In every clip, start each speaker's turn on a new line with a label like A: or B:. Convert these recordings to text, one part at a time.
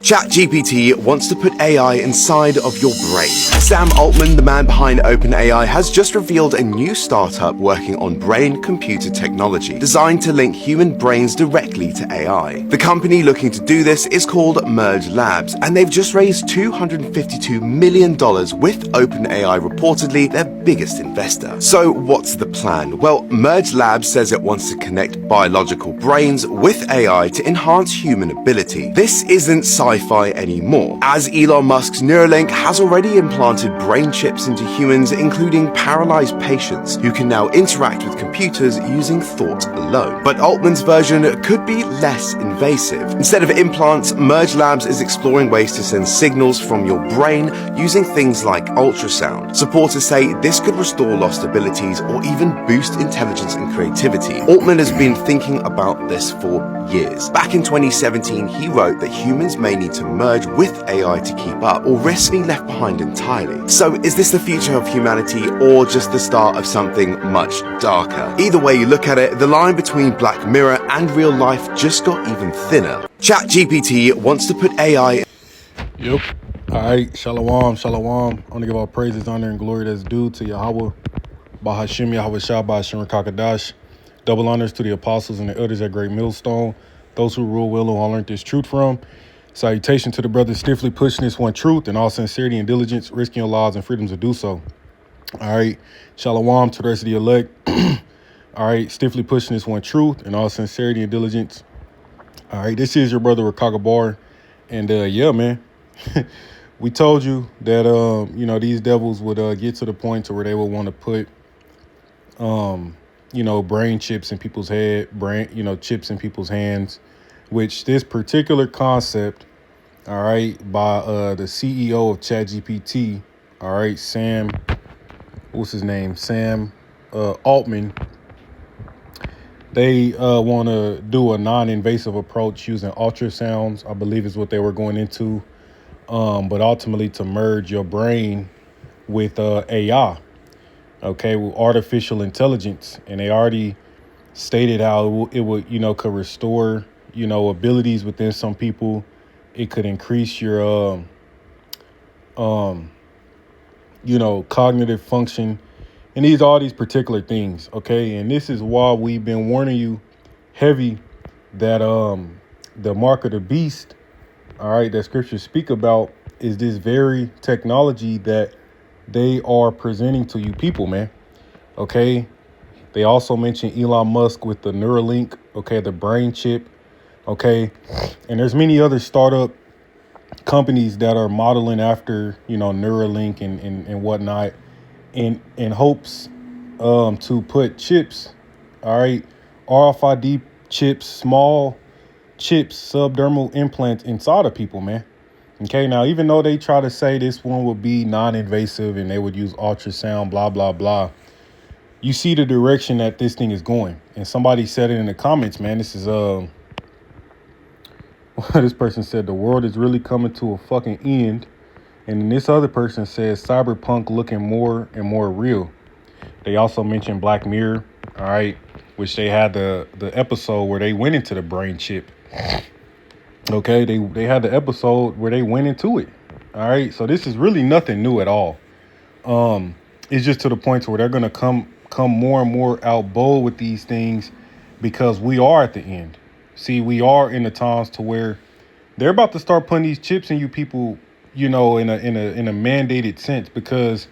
A: ChatGPT wants to put AI inside of your brain. Sam Altman, the man behind OpenAI, has just revealed a new startup working on brain-computer technology designed to link human brains directly to AI. The company looking to do this is called Merge Labs, and they've just raised $252 million with OpenAI reportedly their biggest investor. So what's the plan? Well, Merge Labs says it wants to connect biological brains with AI to enhance human ability. This isn't sci-fi anymore, as Elon Musk's Neuralink has already implanted brain chips into humans, including paralyzed patients who can now interact with computers using thought alone. But Altman's version could be less invasive. Instead of implants, Merge Labs is exploring ways to send signals from your brain using things like ultrasound. Supporters say this could restore lost abilities or even boost intelligence and creativity. Altman has been thinking about this for years. Back in 2017, he wrote that humans may need to merge with AI to keep up or risk being left behind entirely. So is this the future of humanity or just the start of something much darker? Either way you look at it, the line between Black Mirror and real life just got even thinner. ChatGPT wants to put AI...
B: Yep. All right. Shalom, shalom. I want to give all praises, honor, and glory that's due to Yahweh, Bahashim, Yahweh Shah, Bahashim Kakadash. Double honors to the apostles and the elders at Great Millstone, those who rule well and all learned this truth from. Salutation to the brothers stiffly pushing this one truth in all sincerity and diligence, risking your lives and freedoms to do so. All right. Shalom to the rest of the elect. All right. Stiffly pushing this one truth in all sincerity and diligence. All right. This is your brother, Rakaga Bar. And yeah, man, we told you that, these devils would get to the point to where they would want to put, brain chips in people's chips in people's hands, which this particular concept, all right, by the CEO of ChatGPT, all right, Sam Altman, they want to do a non-invasive approach using ultrasounds, I believe is what they were going into, but ultimately to merge your brain with AI. Okay, with artificial intelligence, and they already stated how it would, could restore, abilities within some people. It could increase your, cognitive function, and all these particular things. Okay, and this is why we've been warning you heavy that the mark of the beast, all right, that scriptures speak about is this very technology that they are presenting to you people, man. Okay. They also mentioned Elon Musk with the Neuralink, okay, the brain chip, okay. And there's many other startup companies that are modeling after, Neuralink and whatnot in hopes to put chips, all right, RFID chips, small chips, subdermal implants inside of people, man. Okay, now, even though they try to say this one would be non-invasive and they would use ultrasound, blah, blah, blah, you see the direction that this thing is going. And somebody said it in the comments, man. This is, this person said the world is really coming to a fucking end. And then this other person says cyberpunk looking more and more real. They also mentioned Black Mirror, all right, which they had the episode where they went into the brain chip. Okay, they had the episode where they went into it. All right, so this is really nothing new at all. It's just to the point where they're gonna come more and more out bold with these things, because we are at the end. See, we are in the times to where they're about to start putting these chips in you people, in a mandated sense, because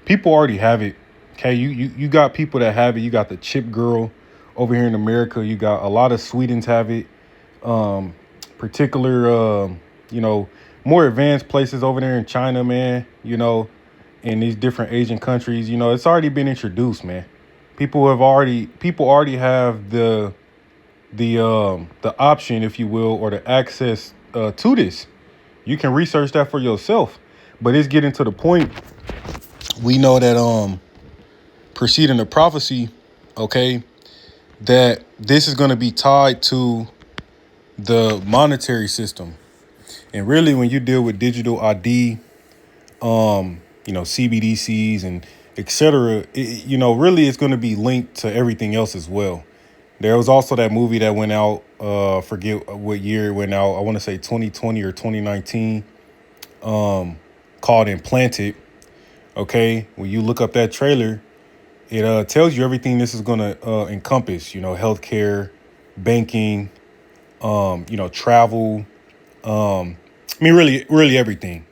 B: people already have it. Okay, you got people that have it. You got the chip girl over here in America. You got a lot of Swedens have it. Particular, more advanced places over there in China, man, in these different Asian countries, it's already been introduced, man. People already have the option, if you will, or the access to this. You can research that for yourself, but it's getting to the point. We know that preceding the prophecy, okay, that this is going to be tied to the monetary system. And really, when you deal with digital ID, CBDCs and etc., really it's going to be linked to everything else as well. There was also that movie that went out, forget what year it went out. I want to say 2020 or 2019, called Implanted. Okay, when you look up that trailer, it tells you everything this is gonna encompass. Healthcare, banking, travel. Really, really everything.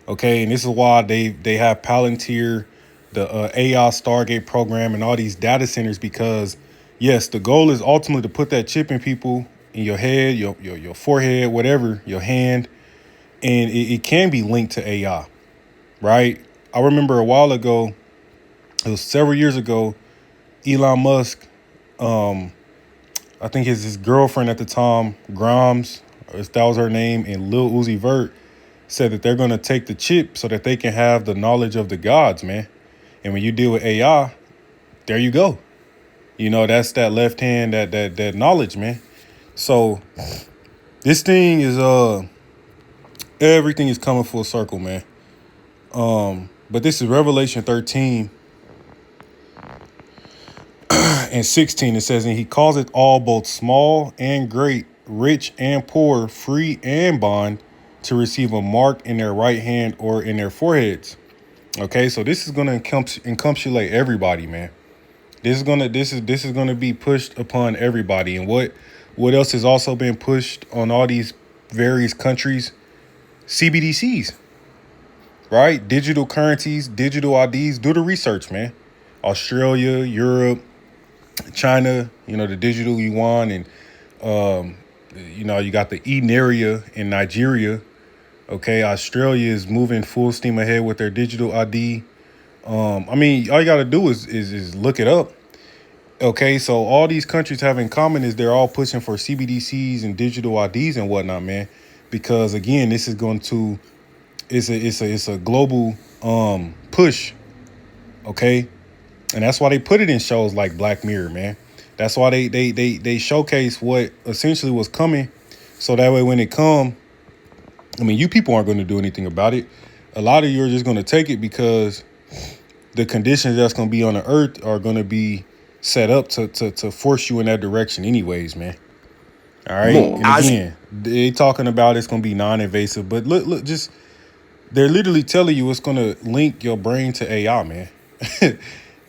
B: Okay, and this is why they have Palantir, the AI Stargate program, and all these data centers, because yes, the goal is ultimately to put that chip in people, in your head, your forehead, whatever, your hand, and it can be linked to AI, right? I remember a while ago, it was several years ago, Elon Musk, I think his girlfriend at the time, Grimes, if that was her name, and Lil Uzi Vert said that they're going to take the chip so that they can have the knowledge of the gods, man. And when you deal with AI, there you go. That's that left hand, that knowledge, man. So this thing is everything is coming full circle, man. But this is Revelation 13 and 16. It says, and he calls it all, both small and great, rich and poor, free and bond, to receive a mark in their right hand or in their foreheads. Okay, so this is gonna encapsulate everybody, man. This is gonna be pushed upon everybody. And what else has also been pushed on all these various countries? CBDCs, right? Digital currencies, digital IDs. Do the research, man. Australia, Europe, China, the digital yuan, and you got the Enaria in Nigeria. Okay, Australia is moving full steam ahead with their digital ID. All you got to do is look it up. Okay, so all these countries have in common is they're all pushing for CBDCs and digital IDs and whatnot, man. Because again, this is going to it's a global push. Okay, and that's why they put it in shows like Black Mirror, man. That's why they showcase what essentially was coming, so that way when it come, you people aren't going to do anything about it. A lot of you are just going to take it because the conditions that's going to be on the earth are going to be set up to force you in that direction anyways, man. All right. And again, they talking about it's going to be non-invasive, but look, just they're literally telling you it's going to link your brain to AI, man.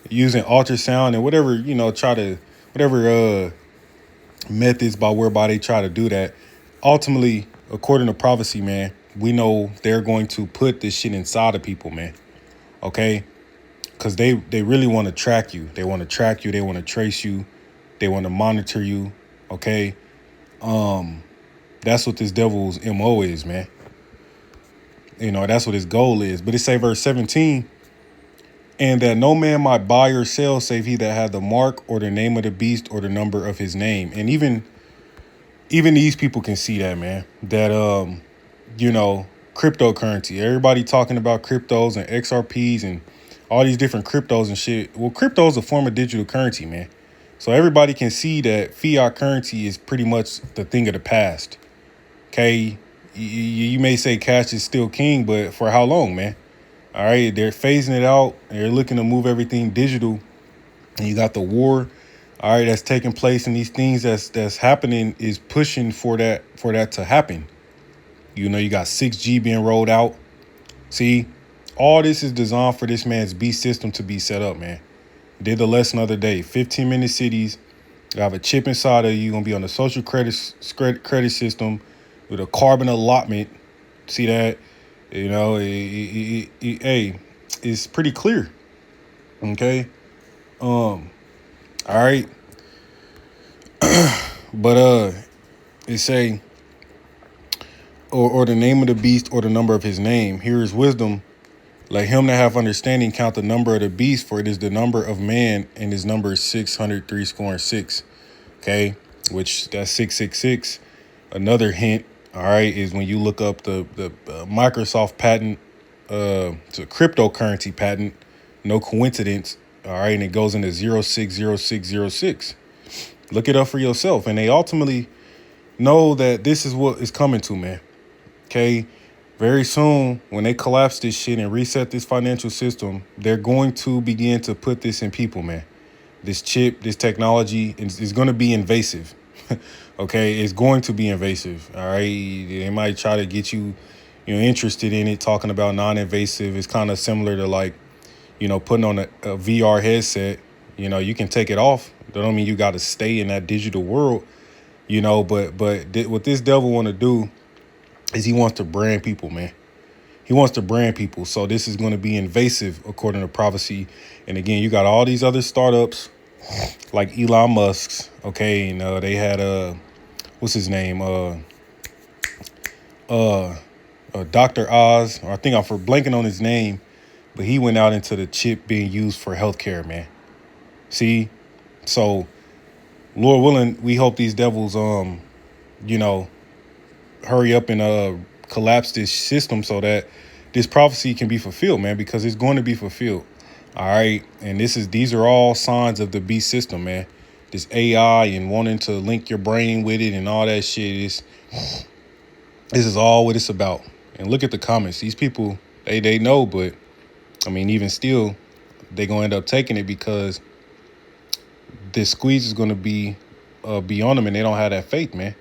B: Using ultrasound and whatever, whatever methods whereby they try to do that. Ultimately, according to prophecy, man, we know they're going to put this shit inside of people, man. Okay? Because they really want to track you. They want to track you. They want to trace you. They want to monitor you. Okay? That's what this devil's MO is, man. That's what his goal is. But it say verse 17, and that no man might buy or sell save he that had the mark or the name of the beast or the number of his name. And even these people can see that, man, that, cryptocurrency, everybody talking about cryptos and XRPs and all these different cryptos and shit. Well, crypto is a form of digital currency, man. So everybody can see that fiat currency is pretty much the thing of the past. Okay. You may say cash is still king, but for how long, man? All right. They're phasing it out. They're looking to move everything digital. And you got the war, all right, that's taking place, and these things that's happening is pushing for that to happen. You got 6G being rolled out. See, all this is designed for this man's beast system to be set up, man. Did the lesson the other day. 15-minute cities. You have a chip inside of you. You're gonna be on the social credit system with a carbon allotment. See that? Hey, it's pretty clear. Okay. All right. But it say, or the name of the beast or the number of his name. Here is wisdom. Let him that have understanding count the number of the beast, for it is the number of man, and his number is 636. Okay, which that's 666. Another hint, all right, is when you look up the Microsoft patent, it's a cryptocurrency patent, no coincidence. All right, and it goes into 060606. Look it up for yourself, and they ultimately know that this is what is coming to, man. Okay, very soon when they collapse this shit and reset this financial system, they're going to begin to put this in people, man. this chip, this technology is going to be invasive. Okay, it's going to be invasive. All right, they might try to get you, interested in it. Talking about non-invasive is kind of similar to like, putting on a VR headset. You can take it off. That don't mean you got to stay in that digital world. What this devil want to do is he wants to brand people, man. He wants to brand people. So this is going to be invasive according to prophecy. And again, you got all these other startups like Elon Musk's. Okay, and they had what's his name? Dr. Oz, or I think I'm for blanking on his name, but he went out into the chip being used for healthcare, man. See, so Lord willing, we hope these devils, hurry up and collapse this system so that this prophecy can be fulfilled, man, because it's going to be fulfilled. All right, and these are all signs of the beast system, man. This AI and wanting to link your brain with it and all that shit this is all what it's about. And look at the comments. These people, they know, but I mean, even still, they're gonna end up taking it because this squeeze is gonna be on them, and they don't have that faith, man.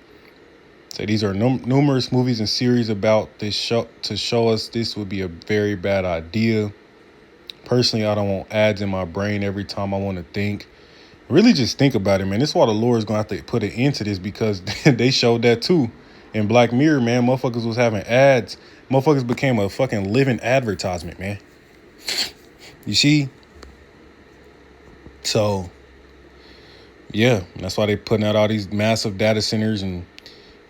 B: So these are numerous movies and series about this show to show us this would be a very bad idea. Personally, I don't want ads in my brain every time I want to think. Really just think about it, man. This is why the Lord is going to have to put an end to this, because they showed that too. In Black Mirror, man, motherfuckers was having ads. Motherfuckers became a fucking living advertisement, man. You see? So, yeah, that's why they putting out all these massive data centers, and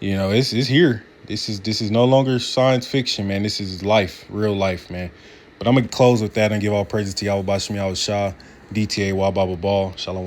B: it's here. This is no longer science fiction, man. This is life, real life, man. But I'm gonna close with that and give all praises to Yahweh Bashim Yahweh Shah, DTA Wababa Ball, Shalom.